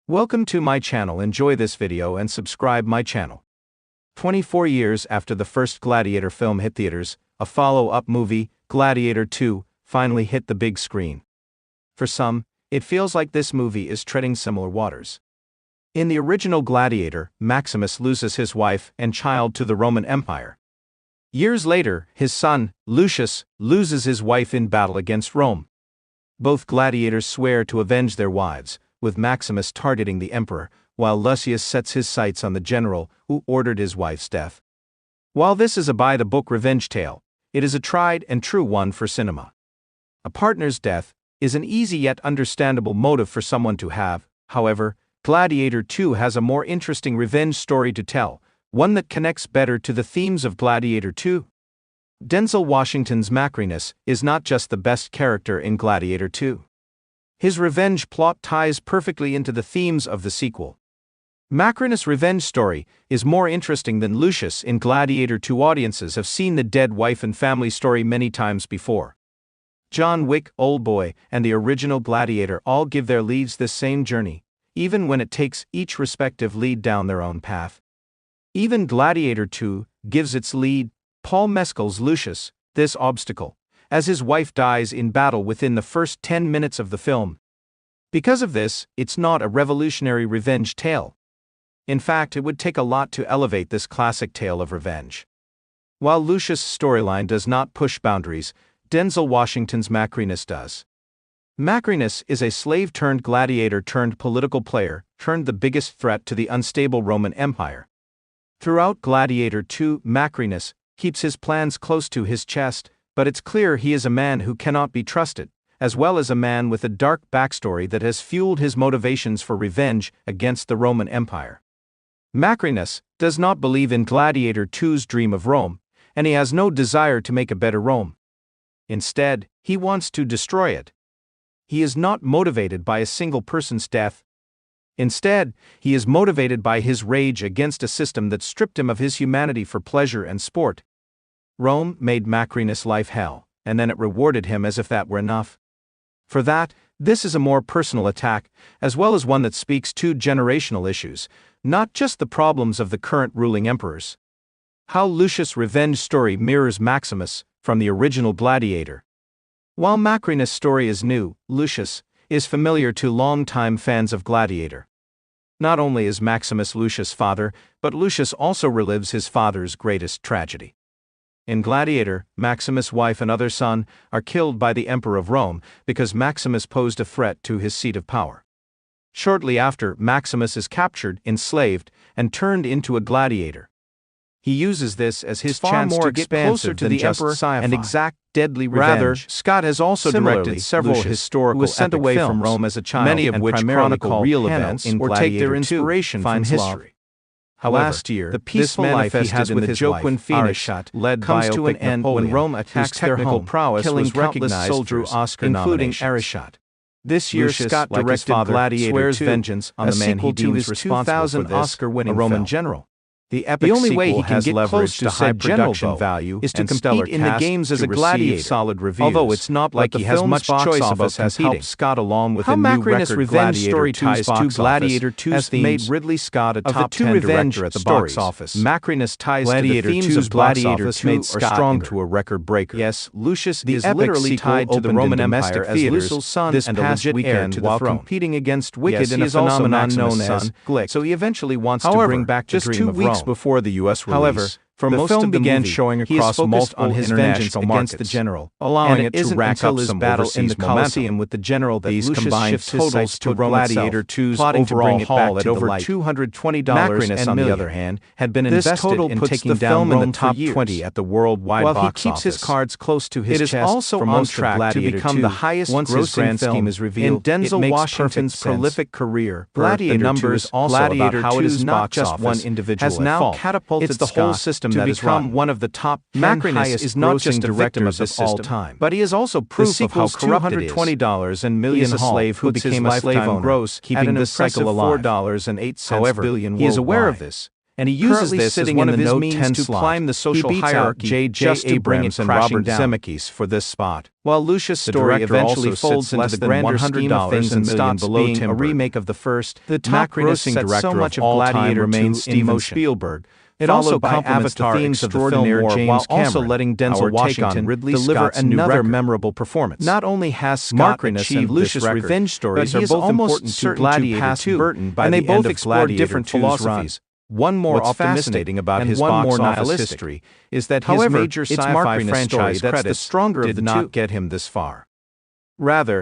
Welcome to my channel. Enjoy this video and subscribe my channel. 24 years after the first Gladiator film hit theaters, a follow-up movie, Gladiator 2, finally hit the big screen. For some, it feels like this movie is treading similar waters. In the original Gladiator, Maximus loses his wife and child to the Roman Empire. Years later, his son, Lucius, loses his wife in battle against Rome. Both gladiators swear to avenge their wives, with Maximus targeting the emperor, while Lucius sets his sights on the general who ordered his wife's death. While this is a by-the-book revenge tale, it is a tried and true one for cinema. A partner's death is an easy yet understandable motive for someone to have. However, Gladiator 2 has a more interesting revenge story to tell, one that connects better to the themes of Gladiator 2. Denzel Washington's Macrinus is not just the best character in Gladiator 2. His revenge plot ties perfectly into the themes of the sequel. Macrinus' revenge story is more interesting than Lucius in Gladiator 2. Audiences have seen the dead wife and family story many times before. John Wick, Oldboy, and the original Gladiator all give their leads this same journey, even when it takes each respective lead down their own path. Even Gladiator 2 gives its lead, Paul Mescal's Lucius, this obstacle, as his wife dies in battle within the first 10 minutes of the film. Because of this, it's not a revolutionary revenge tale. In fact, it would take a lot to elevate this classic tale of revenge. While Lucius' storyline does not push boundaries, Denzel Washington's Macrinus does. Macrinus is a slave-turned-gladiator-turned-political player, turned the biggest threat to the unstable Roman Empire. Throughout Gladiator 2, Macrinus keeps his plans close to his chest, but it's clear he is a man who cannot be trusted, as well as a man with a dark backstory that has fueled his motivations for revenge against the Roman Empire. Macrinus does not believe in Gladiator 2's dream of Rome, and he has no desire to make a better Rome. Instead, he wants to destroy it. He is not motivated by a single person's death. Instead, he is motivated by his rage against a system that stripped him of his humanity for pleasure and sport. Rome made Macrinus' life hell, and then it rewarded him as if that were enough. For that, this is a more personal attack, as well as one that speaks to generational issues, not just the problems of the current ruling emperors. How Lucius' revenge story mirrors Maximus from the original Gladiator. While Macrinus' story is new, Lucius is familiar to longtime fans of Gladiator. Not only is Maximus Lucius' father, but Lucius also relives his father's greatest tragedy. In Gladiator, Maximus' wife and other son are killed by the Emperor of Rome because Maximus posed a threat to his seat of power. Shortly after, Maximus is captured, enslaved, and turned into a gladiator. He uses this as his chance to get closer to the emperor and exact deadly revenge. Rather, Scott has also directed several historical sent away from Rome as a child, many of which chronicle real events or take their inspiration from history. However, last year, the peaceful life he has with his Joaquin Phoenix comes to an end when Rome attacks their home, killing countless soldiers, including Arishot. This year, Scott directed Gladiator swears vengeance on the man he deems responsible for this, Oscar-winning Roman general. The only way he can get close to high production value is to compete in the games as a gladiator, solid reviews. Although it's not like he has much choice about competing. Scott along with a new record revenge story ties to Gladiator 2's themes made Ridley Scott a top 10 director at the box office. Macrinus ties to the themes of Gladiator 2 made strong to a record breaker. Yes, Lucius is literally tied to the Roman Empire as Lucius' son and a legit heir to the throne. Competing against Wicked in a phenomenon known as Glick, so he eventually wants to bring back the dream of Rome. Before the U.S. release. However, for the most film of the began movie, showing across multiple on his vengeance against the general, allowing it to rack up some battle in the Colosseum with the general that These Lucius shifts his sights to Gladiator 2's overall haul at over $220. Macrinus, on the other hand, had been invested in taking down Rome in the top 20 at the worldwide box office. While he keeps his cards close to his chest, it is also on track to become the highest grossing film is revealed. In Denzel Washington's prolific career, Gladiator numbers also about how it is not just one individual has now catapulted the whole system to become one of the top 10 highest is not just a victim of this all time, but he is also proof of how corrupt it is. $220 and million he is a slave who became a slave owner, gross, keeping the cycle alive. $4.08 billion. He is aware of this, and he uses Currently this as sitting one in of the his Note means 10 to slot. climb the social He beats out hierarchy just to bring Abrams it and crashing Robert down. Zemeckis for this spot. While Lucius' story director eventually also folds sits into less the than grander $100 scheme of things and million stops below being Tim a Burton. remake of the first, The top grossing sets director so much of of all time Gladiator remains 2 in Steven motion. Spielberg. It Followed also by complements the Avatar themes of the film extraordinaire more James while also Cameron, letting Denzel our take on Washington Ridley deliver Scott's new another record. memorable performance. Not only has Scott Macrinus achieved and this Lucius' record, revenge stories but he are is both almost important to certain Gladiator to pass 2, Burton by and they the both end of explore Gladiator different 2's philosophies. run. One more What's optimistic fascinating about and his one box more office nihilistic history is that However, his major it's sci-fi Macrinus' story franchise that's the credits stronger of did the not two. get him this far. Rather,